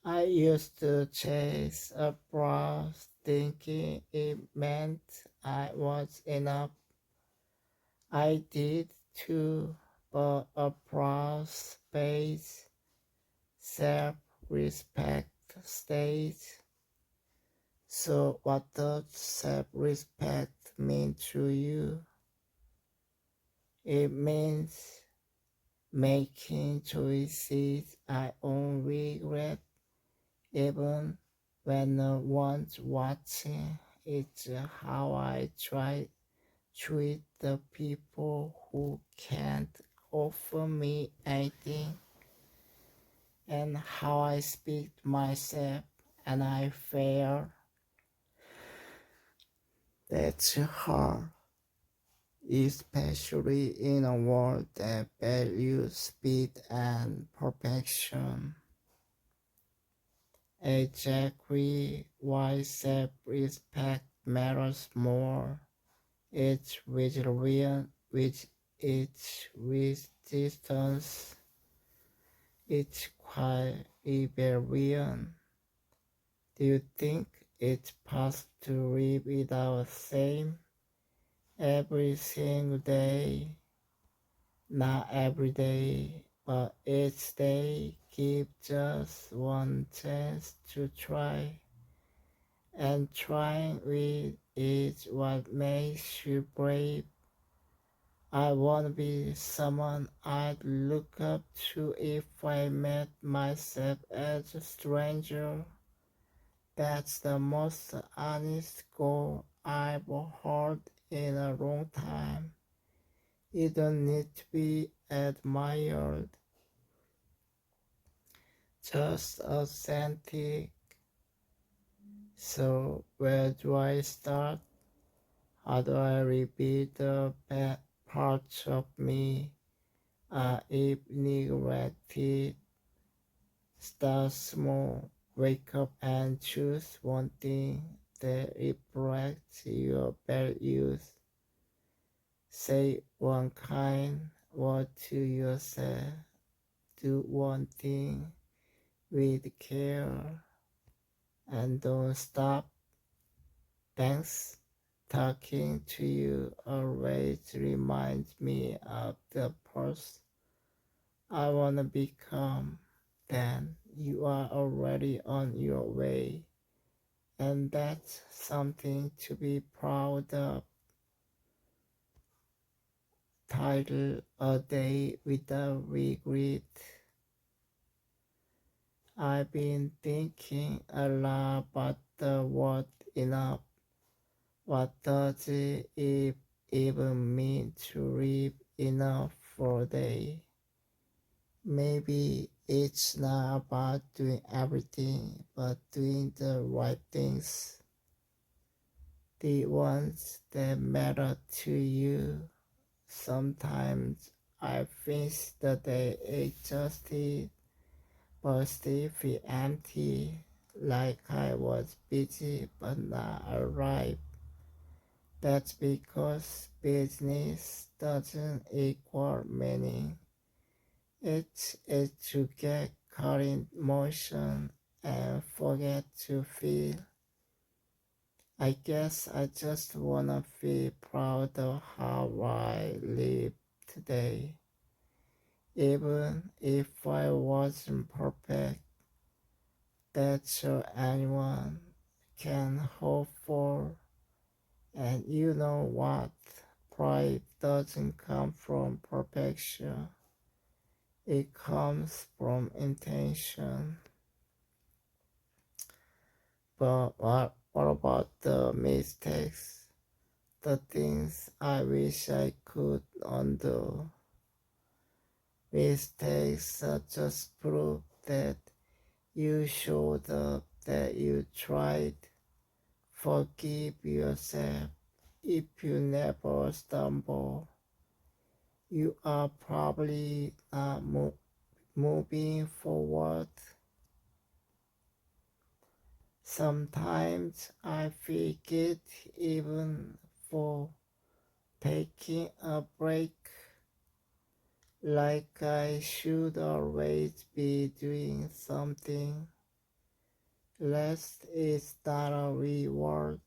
I used to chase applause thinking it meant I was enough. I did too, but applause fades, self-respect stays. So what does self-respect mean to you? It means making choices I won't regret even when no one's watching. It's how I try treat the people who can't offer me anything, and how I speak to myself and I fail. That's hard, especially in a world that values speed and perfection. Exactly why self-respect matters more. It's resilient, with its resistance. It's quite rebellion. Do you think it's possible to live without shame every single day? Not every day, but each day. Give just one chance to try. And trying with is what makes you brave. I want to be someone I'd look up to if I met myself as a stranger. That's the most honest goal I've heard in a long time. You don't need to be admired, just authentic. So, where do I start? How do I repeat the bad parts of me if neglected? Start small, wake up and choose one thing that reflects your values. Say one kind word to yourself. Do one thing with care and don't stop. Thanks. Talking to you always reminds me of the person I want to become. Then you are already on your way, and that's something to be proud of. Title A Day Without Regret. I've been thinking a lot about the word enough. What does it even mean to live enough for a day? Maybe it's not about doing everything, but doing the right things, the ones that matter to you. Sometimes I finish the day exhausted, but still feel empty, like I was busy but not alive. That's because business doesn't equal meaning. It's to get caught in motion and forget to feel. I guess I just wanna feel proud of how I live today. Even if I wasn't perfect, that's all anyone can hope for. And you know what? Pride doesn't come from perfection. It comes from intention. But what about the mistakes? The things I wish I could undo? Mistakes are just proof that you showed up, that you tried. Forgive yourself if you never stumble. You are probably not moving forward. Sometimes I feel guilty even for taking a break, like I should always be doing something. Rest is not a reward,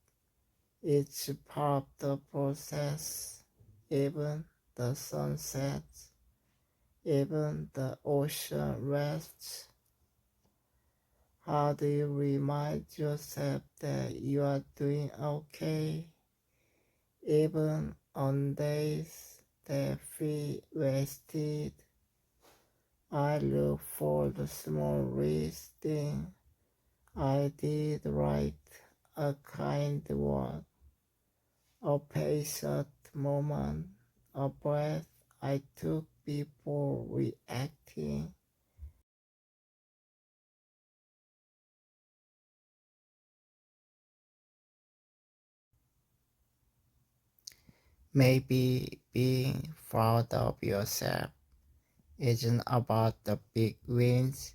it's part of the process. Even the sun sets, even the ocean rests. How do you remind yourself that you are doing okay, even on days that feel wasted? I look for the small least thing I did right, a kind word, a patient moment, a breath I took before reacting. Maybe being proud of yourself isn't about the big wins,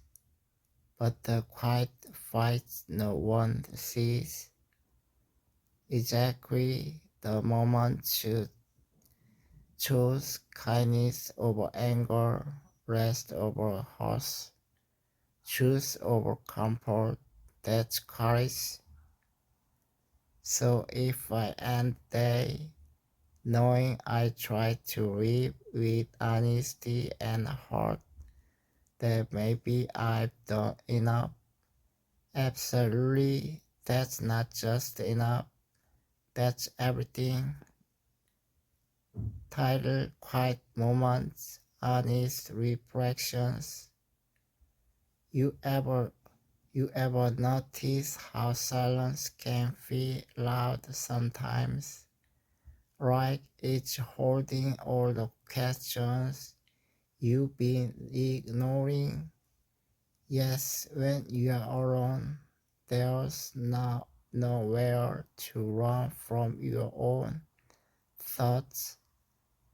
but the quiet fights no one sees. Exactly the moment to choose kindness over anger, rest over horse, choose over comfort. That's courage. So if I end day knowing I try to live with honesty and heart, that maybe I've done enough. Absolutely, that's not just enough, that's everything. Title Quiet Moments, Honest Reflections. You ever you ever notice how silence can feel loud sometimes? Like it's holding all the questions you've been ignoring. Yes, when you are alone, there's nowhere to run from your own thoughts,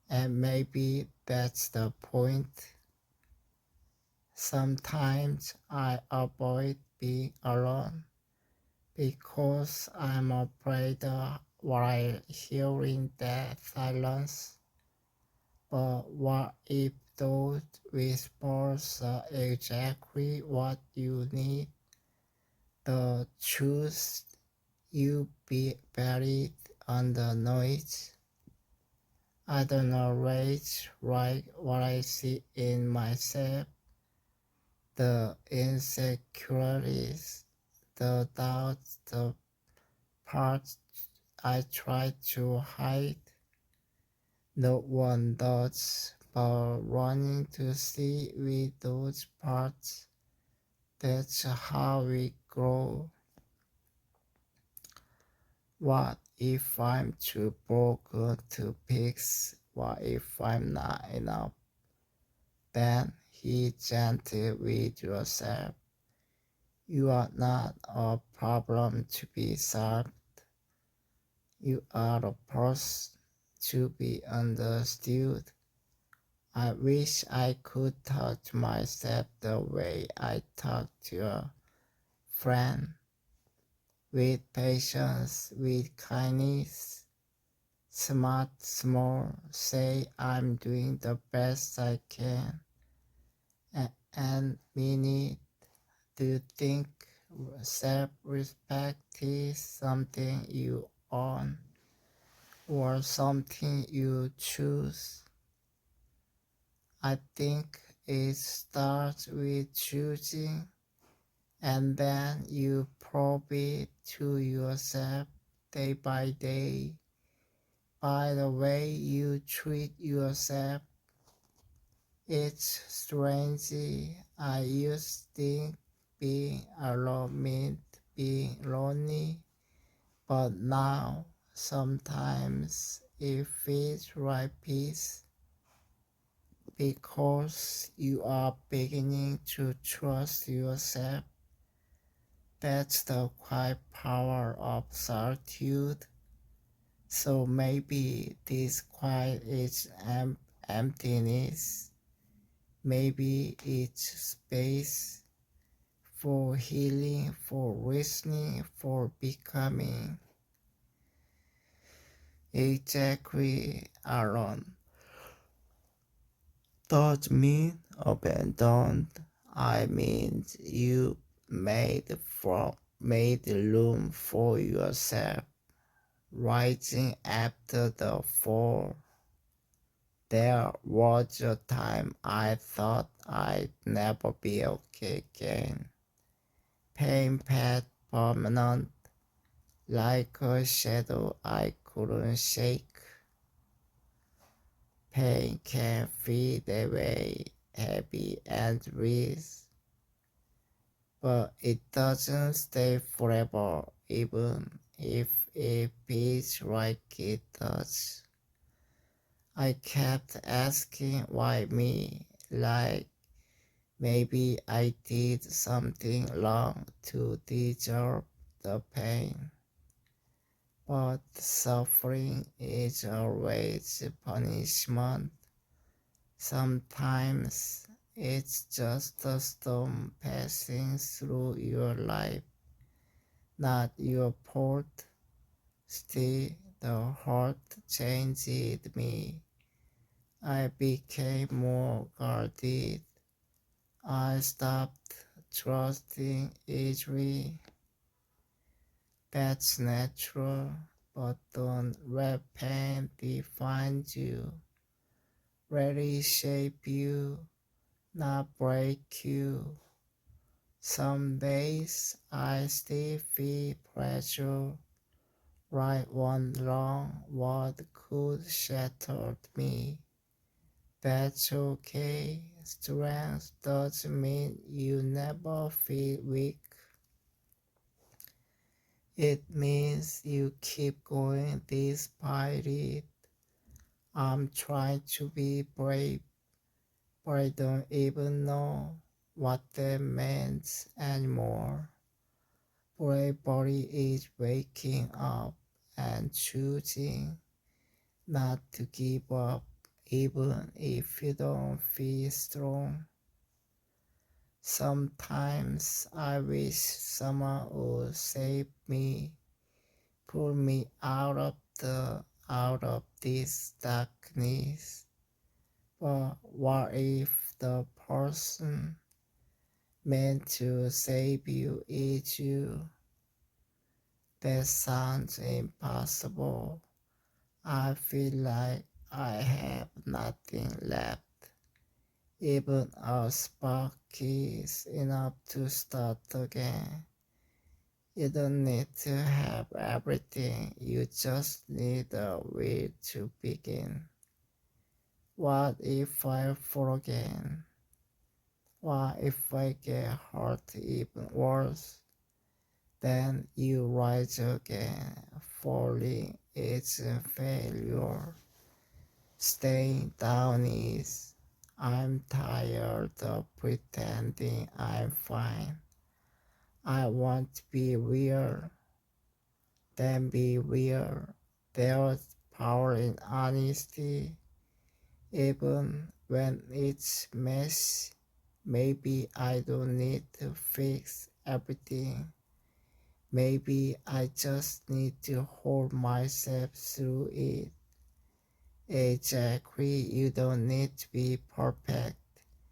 and maybe that's the point. Sometimes I avoid being alone because I'm afraid while hearing that silence. But what if those whispers are exactly what you need? The truth you be buried under noise. I don't know rage right what I see in myself, the insecurities, the doubts, the parts I try to hide. No one does, but running to see with those parts, that's how we grow. What if I'm too broken to fix? What if I'm not enough? Then be gentle with yourself. You are not a problem to be solved. You are a person to be understood. I wish I could touch myself the way I talk to a friend, with patience, with kindness. Smart, small, say I'm doing the best I can, and mean it. Do you think self-respect is something you own or something you choose? I think it starts with choosing, and then you prove it to yourself day by day by the way you treat yourself. It's strange. I used to think being alone meant being lonely, but now sometimes it feels like peace because you are beginning to trust yourself. That's the quiet power of solitude. So maybe this quiet is emptiness. Maybe it's space for healing, for listening, for becoming exactly alone. Doesn't mean abandoned. I mean you made room for yourself, rising after the fall. There was a time I thought I'd never be okay again. Pain felt permanent, like a shadow I couldn't shake. Pain can fade away, heavy and wreath, but it doesn't stay forever, even if it feels like it does. I kept asking why me, like maybe I did something wrong to deserve the pain. But suffering is always punishment. Sometimes it's just a storm passing through your life, not your fault. Still, the heart changed me. I became more guarded. I stopped trusting easily. That's natural, but don't let pain define you. Let it shape you, not break you. Some days I still feel pressure, right one wrong what could shatter me. That's okay. Strength doesn't mean you never feel weak. It means you keep going despite it. I'm trying to be brave, but I don't even know what that means anymore. Bravery is waking up and choosing not to give up, even if you don't feel strong. Sometimes I wish someone would save me, pull me out of this darkness. But what if the person meant to save you is you? That sounds impossible. I feel like I have nothing left. Even a spark is enough to start again. You don't need to have everything, you just need a way to begin. What if I fall again? What if I get hurt even worse? Then you rise again. Falling is a failure. Staying down is. I'm tired of pretending I'm fine. I want to be real. Then be real. There's power in honesty. Even when it's messy, maybe I don't need to fix everything. Maybe I just need to hold myself through it. Exactly, you don't need to be perfect.